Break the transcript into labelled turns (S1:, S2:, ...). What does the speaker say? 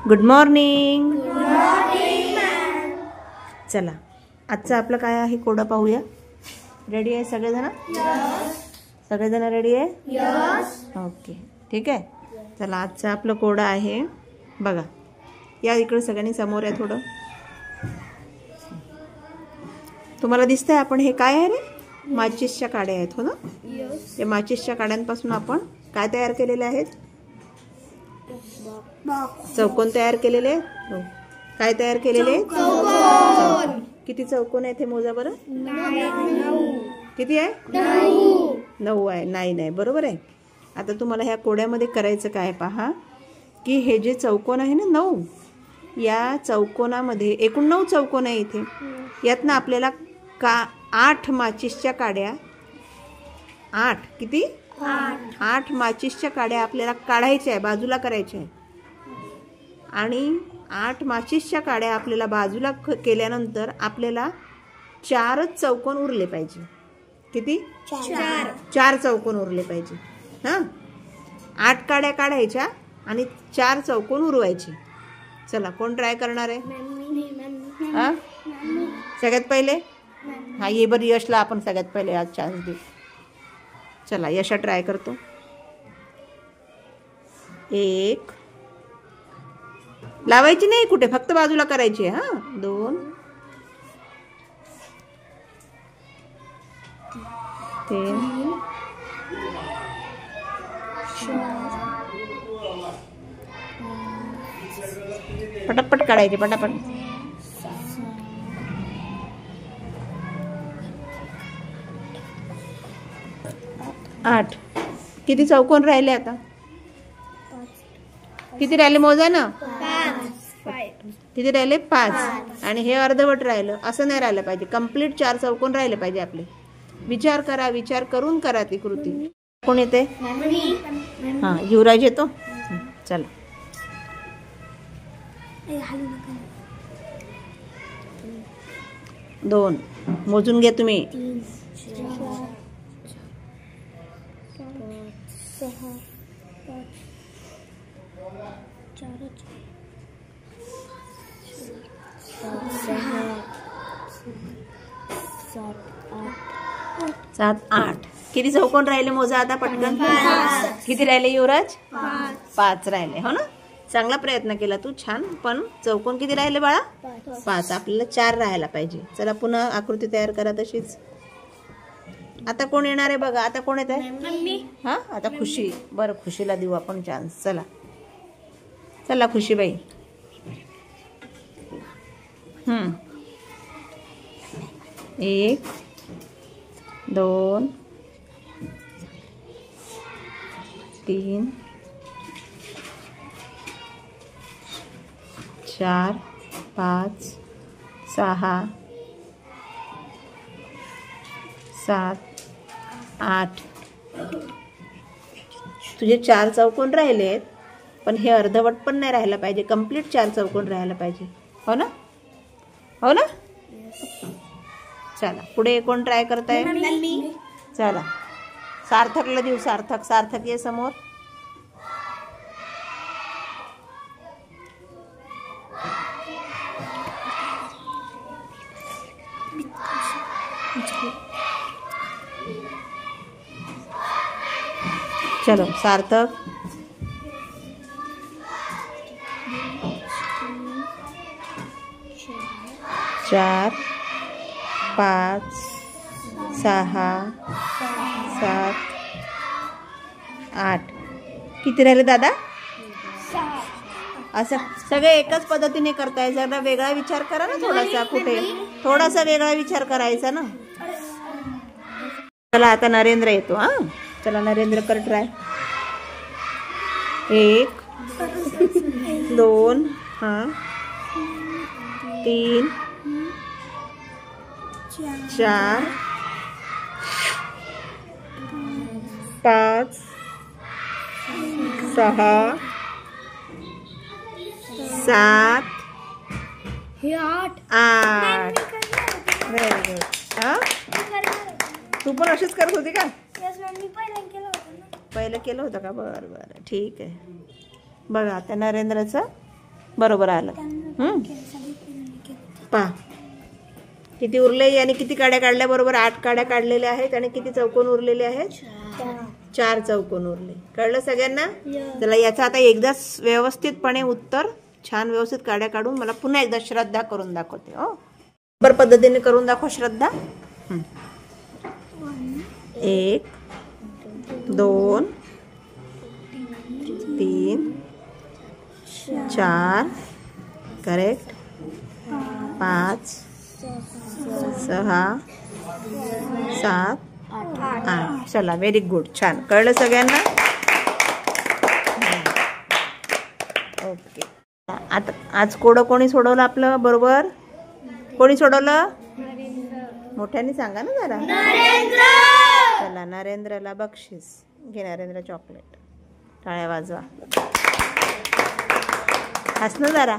S1: Good morning. चला आजचं आपलं काय आहे कोडं पाहूया. रेडी आहे सगळेजण? सगळेजण रेडी आहे? ओके ठीक आहे. चला आजचं आपलं कोडं आहे बघा. या इकडे सगळ्यांनी समोर आहे थोडं. तुम्हाला दिसतंय आपण हे काय आहे रे? माचिसच्या काड्या आहेत हो ना. ते माचिसच्या काड्यांपासून आपण काय तयार केलेले आहेत? चौकोन तयार केलेले आहेत. हो. काय तयार केलेले आहेत? चौकोन. किती चौकोन आहेत हे मोजा बरं. किती आहे? 9 आहे. नाही बरोबर आहे. आता तुम्हाला ह्या कोड्यामध्ये करायचं काय पहा की हे जे चौकोन आहे ना 9, या चौकोनामध्ये एकूण 9 चौकोन आहे इथे. यातनं आपल्याला 8 माचिसच्या काड्या 8 किती 8 माचिसच्या काड्या आपल्याला काढायच्या आहे, बाजूला करायच्या आहे. आणि 8 माचिसच्या काड्या आपल्याला बाजूला केल्यानंतर आपल्याला 4च चौकोन उरले पाहिजे. किती? 4 चौकोन उरले पाहिजे. हां 8 काड्या काढायच्या आणि 4 चौकोन उरवायचे. चला कोण ट्राय करणार आहे? हां सगळ्यात पहिले हां ये बरं यशला आपण सगळ्यात पहिले आज चान्स देऊ. चला यशा ट्राय करतो. 1 लावायची नाही कुठे, फक्त बाजूला करायची आहे. हां 2 3 पटापट काढायचे पटापट. 8 किती चौकोन राहिले आता? किती राहिले मोजा ना. 5 किती राहिले? 5. आणि हे अर्धवट राहिलं. असं नाही राहिलं पाहिजे. कंप्लीट 4 चौकोन राहिले पाहिजे आपले. विचार करा, विचार करून करा ती कृती. कोण येते? हां युवराज येतो. चला 2 मोजून घ्या तुम्ही. 7 8 किती चौकोन राहिले मोजा आता पटकन. किती राहिले युवराज? 5 राहिले हो ना. चांगला प्रयत्न केला तू, छान. पण चौकोन किती राहिले बाळा? 5. आपल्याला 4 राहायला पाहिजे. चला पुन्हा आकृती तयार करा तशीच. आता कोण येणार आहे बघा. आता कोण येत आहे? हां आता खुशी. बरं खुशीला देऊ आपण चान्स. चला चला खुशीबाई. 1 2 3 4 5 6 7 8 तुझे 4 चौकोन राहिलेत. पण हे अर्धवट पण नाही राहायला पाहिजे. कंप्लीट 4 चौकोन राहायला पाहिजे. हो ना. हो ना. चला पुढे कोण ट्राय करताय? चला सार्थकला देऊ. सार्थक ये समोर. चलो सार्थक. 4 5 6 7 8 किती राहिले दादा? असं सगळे एकच पद्धतीने करताय. जरा वेगळा विचार करा ना थोडासा. कुठे थोडासा वेगळा विचार करायचा ना. चला आता नरेंद्र येतो. हां चला नरेंद्र कर ट्राय. 1 2 हां 3 4 5 6 7 8 व्हेरी गुड. हां तू पण अशीच करत होती का? पहिलं केलं होतं का? बरं ठीक आहे. बघा आता नरेंद्रचं बरोबर आलं. पहा किती उरले आणि किती काड्या काढल्या. बरोबर 8 काड्या काढलेल्या आहेत आणि किती चौकोन उरलेले आहेत. 4 चौकोन उरले. कळलं सगळ्यांना. चला याचं आता एकदाच व्यवस्थितपणे उत्तर छान व्यवस्थित काड्या काढून मला पुन्हा एकदा श्रद्धा करून दाखवते. हो बरोबर पद्धतीने करून दाखव श्रद्धा. 1 2 3 4 करेक्ट 5 6 7 8. चला व्हेरी गुड. छान कळलं सगळ्यांना. ओके आता आज कोडं कोणी सोडवलं आपलं. बरोबर कोणी सोडवलं. मोठ्याने सांगा ना जरा. चला नरेंद्रला बक्षीस. घे नरेंद्र चॉकलेट. टाळ्या वाजवा. हस ना जरा.